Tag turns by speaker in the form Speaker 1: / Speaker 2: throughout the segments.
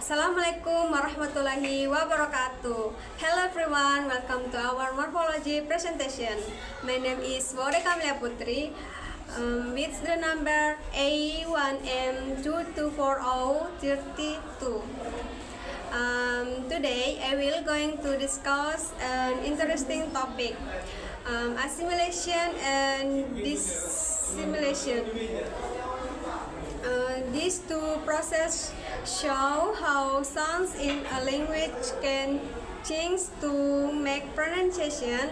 Speaker 1: Assalamualaikum warahmatullahi wabarakatuh. Hello everyone, welcome to our morphology presentation. My name is Bode Kamlia Putri, with the number A1M224032. Today I will going to discuss an interesting topic, assimilation and dissimilation. These two processes show how sounds in a language can change to make pronunciation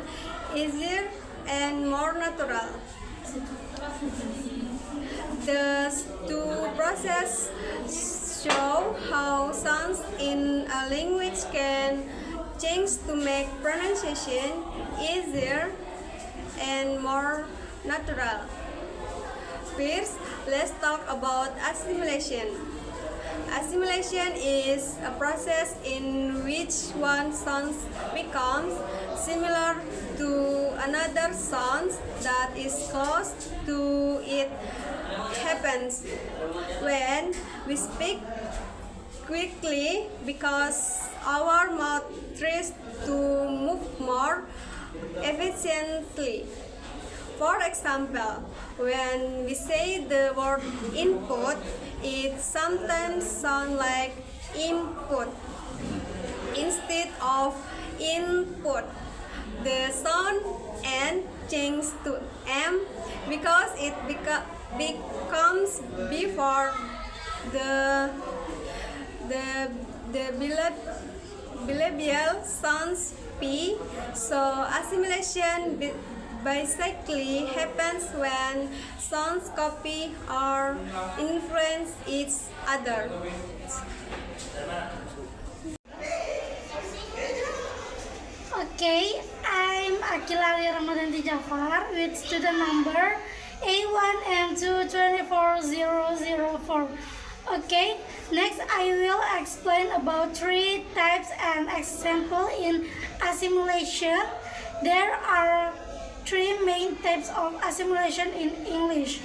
Speaker 1: easier and more natural. The two processes show how sounds in a language can change to make pronunciation easier and more natural. First, let's talk about assimilation. Assimilation is a process in which one sound becomes similar to another sound that is close to it. Happens when we speak quickly because our mouth tries to move more efficiently. For example, when we say the word input, it sometimes sounds like input instead of input. The sound N changes to M because it becomes before the bilabial sounds P. So assimilation basically happens when sounds copy or influence each other.
Speaker 2: Okay, I'm Akilali Ramadanti Jafar with student number A1M224004. Okay, next I will explain about three types and example in assimilation. There are three main types of assimilation in English.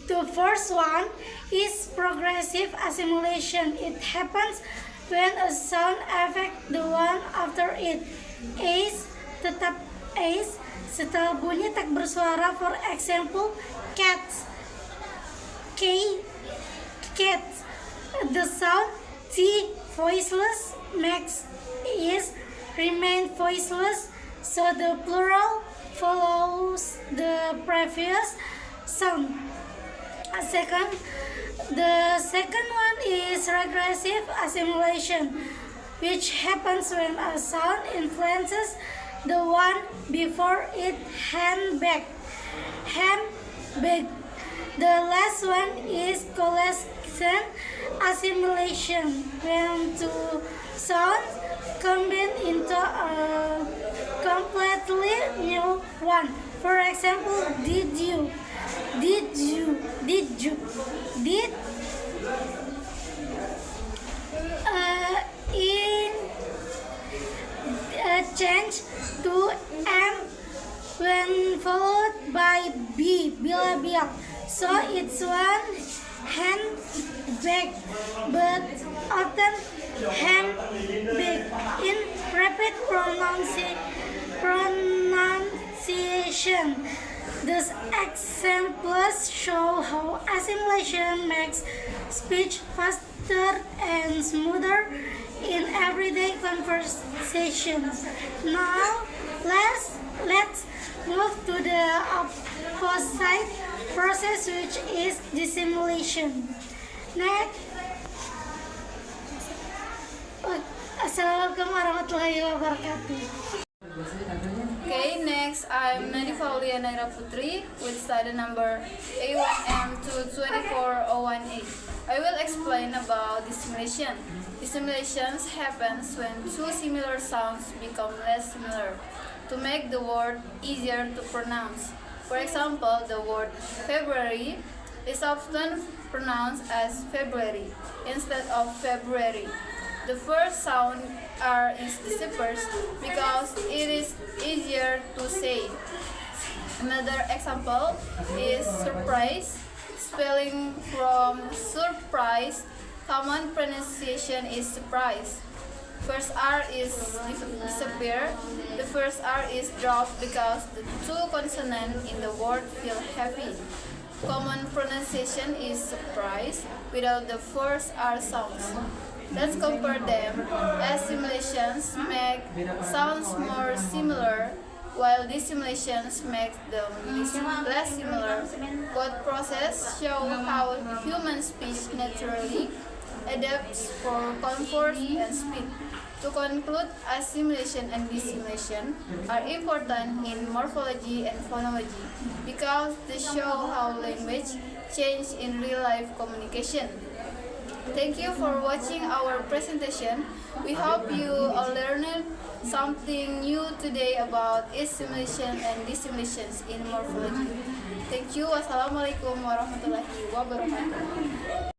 Speaker 2: The first one is progressive assimilation. It happens when a sound affects the one after it. Ace tetap ace setelah bunyi tak bersuara. For example, cats. Cats. The sound T voiceless makes is remain voiceless. So the plural follows the previous sound. The second one is regressive assimilation, which happens when a sound influences the one before it. Handbag. The last one is coalescent assimilation, when two sounds combine into a completely new one. For example, did in change to M when followed by B, bilabial. So it's one handbag, but often handbag in rapid pronunciation. These examples show how assimilation makes speech faster and smoother in everyday conversations. Now, let's move to the opposite process, which is dissimulation. Next. Assalamualaikum warahmatullahi wabarakatuh.
Speaker 3: Okay, next I'm Nadifa Aulia Naira Putri with study number A1M224018. I will explain about dissimulation. Dissimulation happens when two similar sounds become less similar to make the word easier to pronounce. For example, the word February is often pronounced as February instead of February. The first sound R is dispersed because it is easier to say. Another example is surprise, spelling from surprise Common pronunciation is surprise. First R is disappear. The first R is dropped because the two consonants in the word feel heavy. Common pronunciation is surprise without the first R sounds. Let's compare them. Assimilations make sounds more similar, while dissimulations make them less similar. Both processes show how human speech naturally adapts for comfort and speed. To conclude, assimilation and dissimulation are important in morphology and phonology because they show how language changes in real-life communication. Thank you for watching our presentation. We hope you all learned something new today about assimilation and dissimulations in morphology. Thank you. Wassalamualaikum warahmatullahi wabarakatuh.